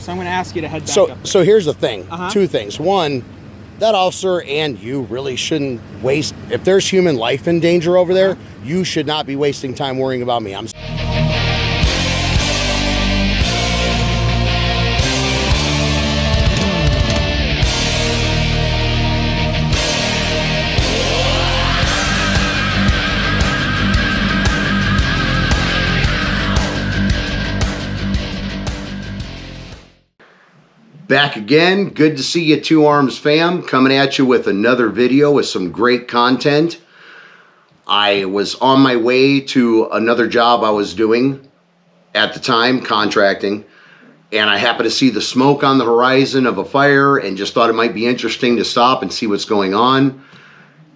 So I'm going to ask you to head back up. So here's the thing. Uh-huh. Two things. One, that officer and you really shouldn't waste. If there's human life in danger over there, you should not be wasting time worrying about me. Back again. Good to see you, Two Arms fam, coming at you with another video with some great content. I was on my way to another job I was doing at the time, contracting, and I happened to see the smoke on the horizon of a fire and just thought it might be interesting to stop and see what's going on,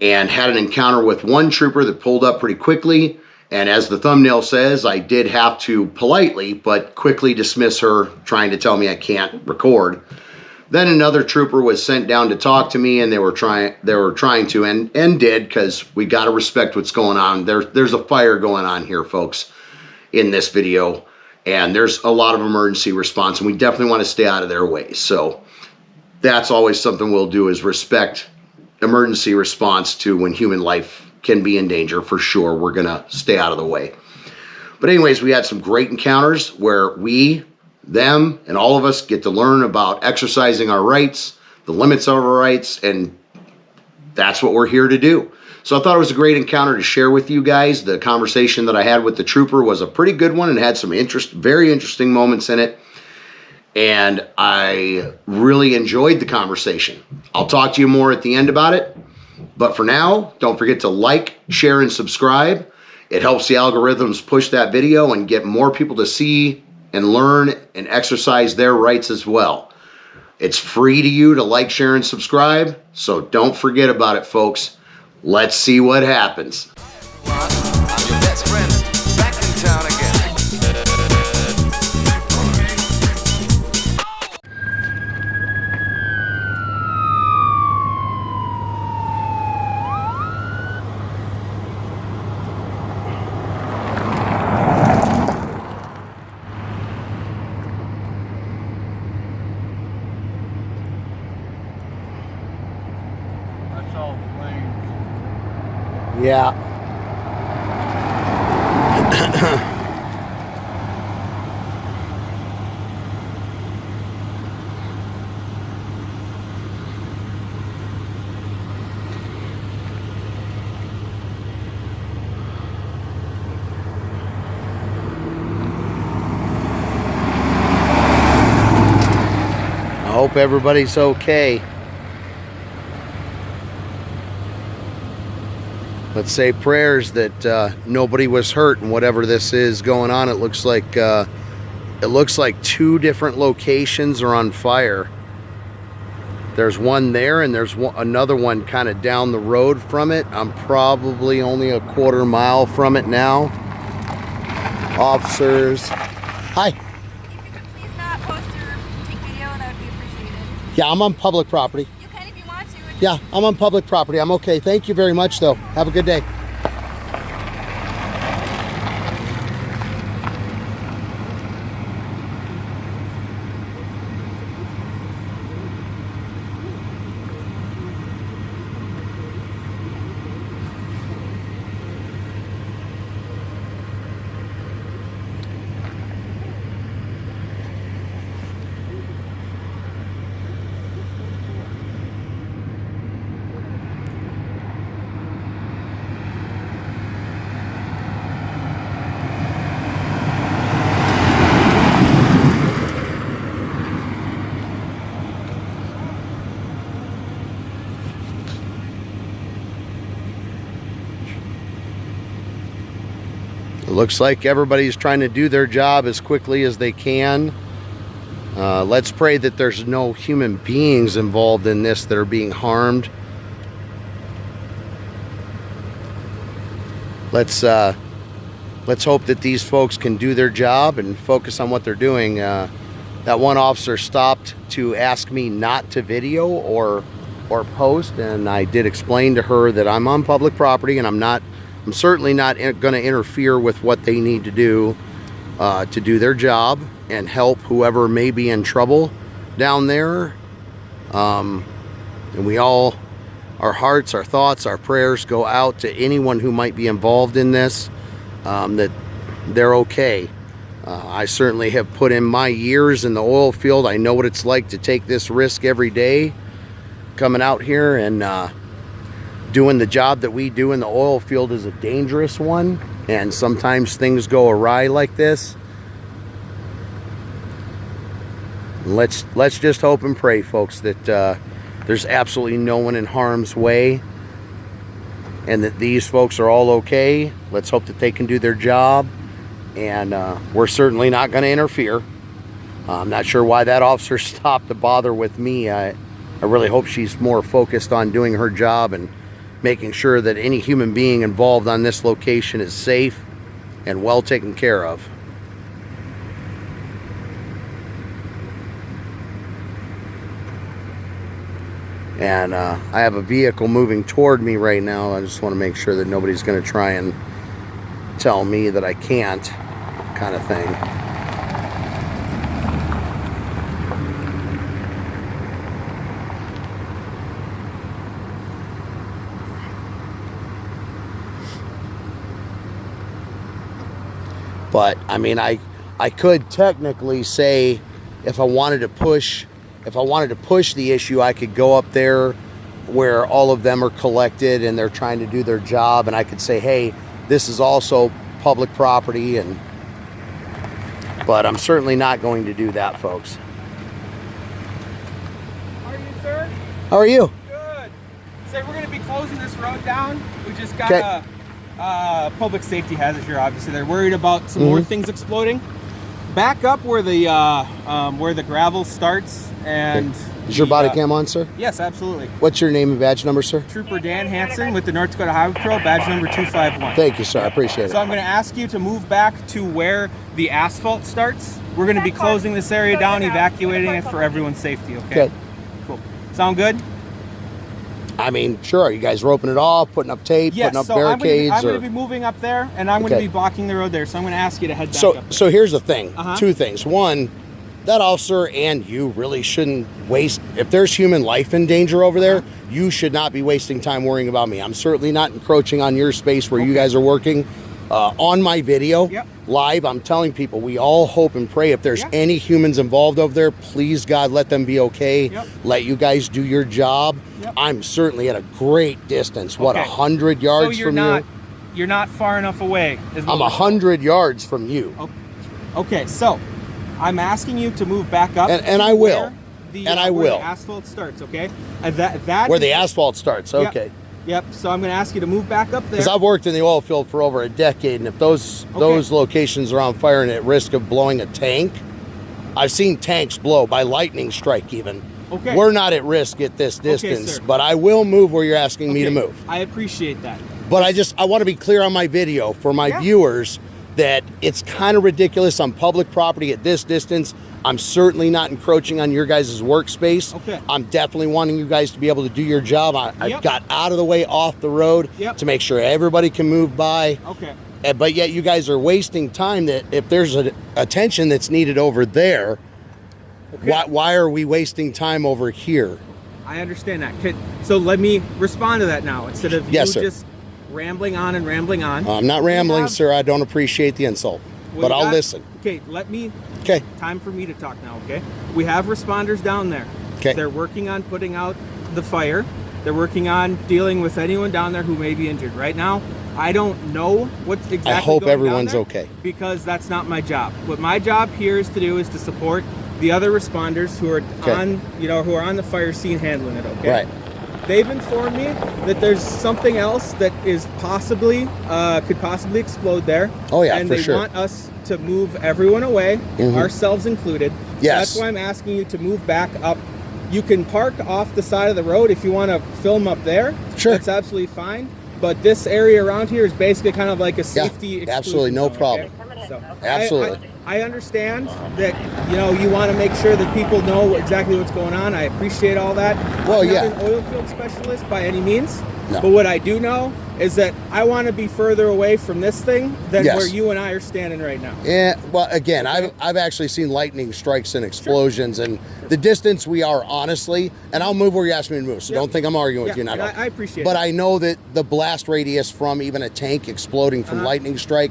and had an encounter with one trooper that pulled up pretty quickly. And as the thumbnail says, I did have to politely but quickly dismiss her, trying to tell me I can't record. Then another trooper was sent down to talk to me, and they were trying to and did, because we got to respect what's going on. There's a fire going on here, folks, in this video, and there's a lot of emergency response, and we definitely want to stay out of their way. So that's always something we'll do, is respect emergency response to when human life can be in danger. For sure, we're gonna stay out of the way. But anyways, we had some great encounters where we, them, and all of us get to learn about exercising our rights, the limits of our rights, and that's what we're here to do. So I thought it was a great encounter to share with you guys. The conversation that I had with the trooper was a pretty good one and had some very interesting moments in it. And I really enjoyed the conversation. I'll talk to you more at the end about it. But for now, don't forget to like, share, and subscribe. It helps the algorithms push that video and get more people to see and learn and exercise their rights as well. It's free to you to like, share, and subscribe, so don't forget about it, folks. Let's see what happens. I'm your best friend, back in town again. Yeah. I hope everybody's okay. Let's say prayers that nobody was hurt in whatever this is going on. It looks like two different locations are on fire. There's one there, and there's another one kind of down the road from it. I'm probably only a quarter mile from it now. Officers, hi. If you could please not post or take video, that would be appreciated. Yeah, I'm on public property. You can if you want to. Yeah, I'm on public property. I'm okay. Thank you very much, though. Have a good day. It looks like everybody's trying to do their job as quickly as they can. Let's pray that there's no human beings involved in this that are being harmed. Let's hope that these folks can do their job and focus on what they're doing. That one officer stopped to ask me not to video or post, and I did explain to her that I'm on public property and I'm certainly not going to interfere with what they need to do their job. and help whoever may be in trouble down there. And we all, our hearts, our thoughts, our prayers go out to anyone who might be involved in this, that they're okay. I certainly have put in my years in the oil field. I know what it's like to take this risk every day, coming out here and doing the job that we do in the oil field is a dangerous one, and sometimes things go awry like this. Let's just hope and pray, folks, that there's absolutely no one in harm's way and that these folks are all okay. Let's hope that they can do their job, and we're certainly not going to interfere. I'm not sure why that officer stopped to bother with me. I really hope she's more focused on doing her job and making sure that any human being involved on this location is safe and well taken care of. And I have a vehicle moving toward me right now. I just want to make sure that nobody's going to try and tell me that I can't, kind of thing. But I mean, I could technically say if I wanted to push the issue, I could go up there where all of them are collected and they're trying to do their job, and I could say, hey, this is also public property, but I'm certainly not going to do that, folks. How are you, sir? How are you? Good. So we're going to be closing this road down. We just got a public safety hazard here, obviously. They're worried about some more things exploding. Back up where the gravel starts, and is your body cam on, sir? Yes, absolutely. What's your name and badge number, sir? Trooper Dan Hansen with the North Dakota Highway Patrol, badge number 251. Thank you, sir. I appreciate it. So I'm going to ask you to move back to where the asphalt starts. We're going to be closing this area down, evacuating it for everyone's safety. Okay. Cool. Sound good? I mean, sure. Are you guys roping it off, putting up tape, putting up barricades? I'm going to be moving up there, and I'm going to be blocking the road there. So I'm going to ask you to head back up there. So here's the thing. Two things. One, that officer and you really shouldn't waste. If there's human life in danger over there, you should not be wasting time worrying about me. I'm certainly not encroaching on your space where you guys are working. On my video, live, I'm telling people, we all hope and pray if there's any humans involved over there, please, God, let them be okay. Let you guys do your job. I'm certainly at a great distance. What, 100 yards from you? You're not far enough away. I'm 100 yards from you. Okay, so I'm asking you to move back up. And I will. Where the asphalt starts, okay? Where the asphalt starts, okay. Yep, so I'm going to ask you to move back up there. Because I've worked in the oil field for over a decade, and if those locations are on fire and at risk of blowing a tank, I've seen tanks blow by lightning strike even. Okay. We're not at risk at this distance, but I will move where you're asking me to move. I appreciate that. But I want to be clear on my video for my viewers that it's kind of ridiculous on public property at this distance. I'm certainly not encroaching on your guys' workspace. I'm definitely wanting you guys to be able to do your job. I got out of the way off the road to make sure everybody can move by. But yet you guys are wasting time that if there's attention that's needed over there, why are we wasting time over here? I understand that. So let me respond to that now instead of you just rambling on and rambling on. I'm not rambling, sir. I don't appreciate the insult, but I'll listen. Okay, time for me to talk now, okay? We have responders down there. They're working on putting out the fire. They're working on dealing with anyone down there who may be injured. Right now, I don't know what's exactly going on. I hope everyone's okay. Because that's not my job. What my job here is to do is to support the other responders who are who are on the fire scene handling it, okay? Right. They've informed me that there's something else that is possibly could possibly explode there. Oh yeah, and for they sure. want us to move everyone away, ourselves included. Yes. So that's why I'm asking you to move back up. You can park off the side of the road if you want to film up there. Sure. That's absolutely fine. But this area around here is basically kind of like a safety exclusion absolutely no zone, problem. Okay? So Absolutely. I understand that you want to make sure that people know exactly what's going on. I appreciate all that. Well, I'm not an oil field specialist by any means. No. But what I do know is that I want to be further away from this thing than Yes. where you and I are standing right now. Yeah, well, again, I've actually seen lightning strikes and explosions, and the distance we are, honestly, and I'll move where you ask me to move, so don't think I'm arguing with you. And I appreciate but it. I know that the blast radius from even a tank exploding from lightning strike,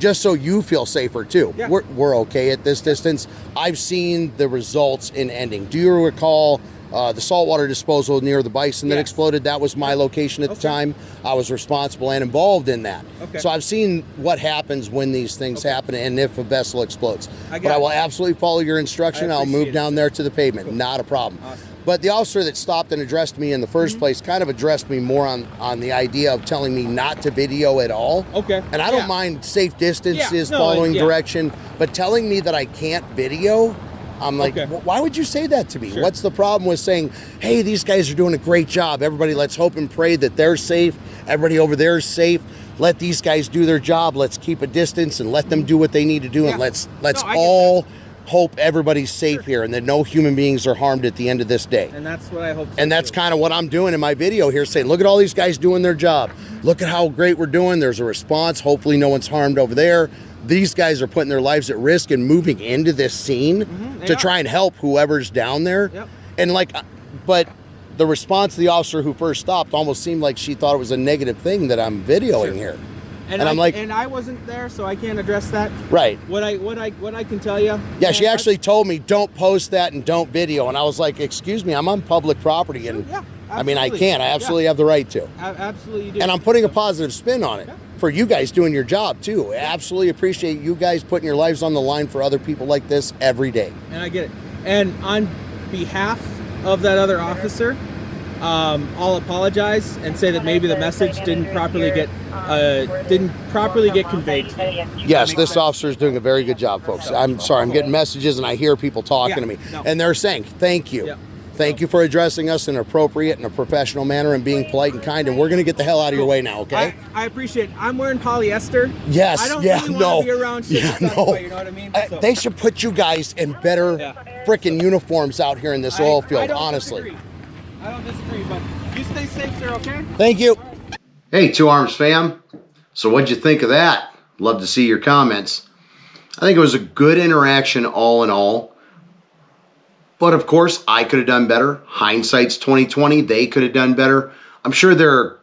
just so you feel safer too. Yeah. We're okay at this distance. I've seen the results in ending. Do you recall the saltwater disposal near the bison that exploded? That was my location at the time. I was responsible and involved in that. So I've seen what happens when these things happen and if a vessel explodes. But I will absolutely follow your instruction. I'll move down there to the pavement. Not a problem. Awesome. But the officer that stopped and addressed me in the first place kind of addressed me more on the idea of telling me not to video at all. And I don't mind safe distance is following direction, but telling me that I can't video, I'm like, why would you say that to me? What's the problem with saying, hey, these guys are doing a great job. Everybody, let's hope and pray that they're safe. Everybody over there is safe. Let these guys do their job. Let's keep a distance and let them do what they need to do. And let's all hope everybody's safe here and that no human beings are harmed at the end of this day. And that's what I hope. And that's kind of what I'm doing in my video here, saying, look at all these guys doing their job. Look at how great we're doing. There's a response. Hopefully no one's harmed over there. These guys are putting their lives at risk and moving into this scene to try and help whoever's down there. And but the response to the officer who first stopped almost seemed like she thought it was a negative thing that I'm videoing here. And I'm like, and I wasn't there, so I can't address that. Right. What I can tell you. Yeah, she actually told me, don't post that and don't video. And I was like, excuse me, I'm on public property. And I mean, I can. I absolutely have the right to. Absolutely you do. And I'm putting a positive spin on it for you guys doing your job too. I absolutely appreciate you guys putting your lives on the line for other people like this every day. And I get it. And on behalf of that other officer, I'll apologize and say that maybe the message didn't properly get conveyed. Yes, this officer is doing a very good job, folks. I'm sorry, I'm getting messages and I hear people talking to me, and they're saying thank you. Thank you for addressing us in an appropriate and a professional manner and being polite and kind. And we're going to get the hell out of your way now, okay? I appreciate it. I'm wearing polyester. Yes, I don't really want to be around shit stuff, you know what I mean? So. They should put you guys in better freaking uniforms out here in this oil field, honestly. I don't disagree, but you stay safe, sir, okay? Thank you. Hey, Two Arms fam. So what'd you think of that? Love to see your comments. I think it was a good interaction all in all. But of course, I could have done better. Hindsight's 20/20. They could have done better. I'm sure there are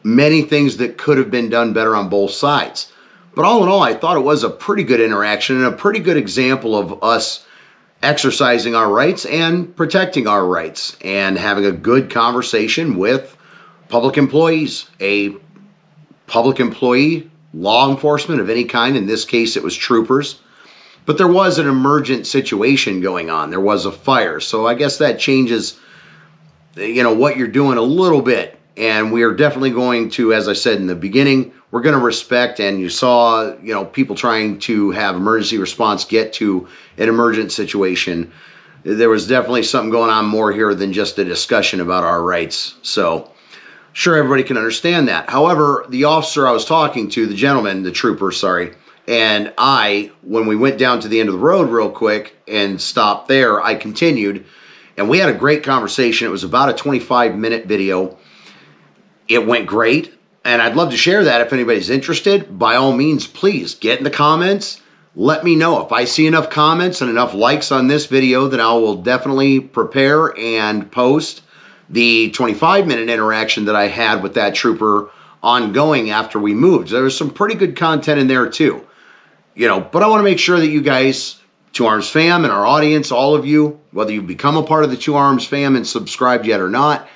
many things that could have been done better on both sides. But all in all, I thought it was a pretty good interaction and a pretty good example of us exercising our rights and protecting our rights and having a good conversation with public employees, a public employee, law enforcement of any kind. In this case, it was troopers. But there was an emergent situation going on. There was a fire. So I guess that changes, what you're doing a little bit. And we are definitely going to, as I said in the beginning, we're going to respect, and you saw, people trying to have emergency response get to an emergent situation. There was definitely something going on more here than just a discussion about our rights. So sure, everybody can understand that. However, the officer I was talking to, the gentleman, the trooper, and when we went down to the end of the road real quick and stopped there, I continued, and we had a great conversation. It was about a 25-minute video. It went great, and I'd love to share that if anybody's interested. By all means, please get in the comments. Let me know. If I see enough comments and enough likes on this video, then I will definitely prepare and post the 25-minute interaction that I had with that trooper ongoing after we moved. There was some pretty good content in there too. But I want to make sure that you guys, Two Arms fam and our audience, all of you, whether you've become a part of the Two Arms fam and subscribed yet or not,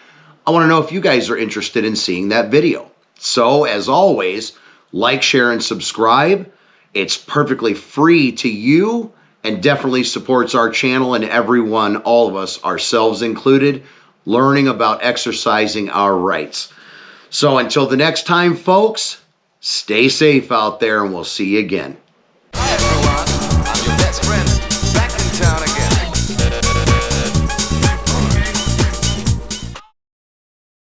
I want to know if you guys are interested in seeing that video. So, as always, like, share, and subscribe. It's perfectly free to you and definitely supports our channel and everyone, all of us, ourselves included, learning about exercising our rights. So until the next time, folks, stay safe out there, and we'll see you again. Hi everyone, I'm your best friend, back in town again.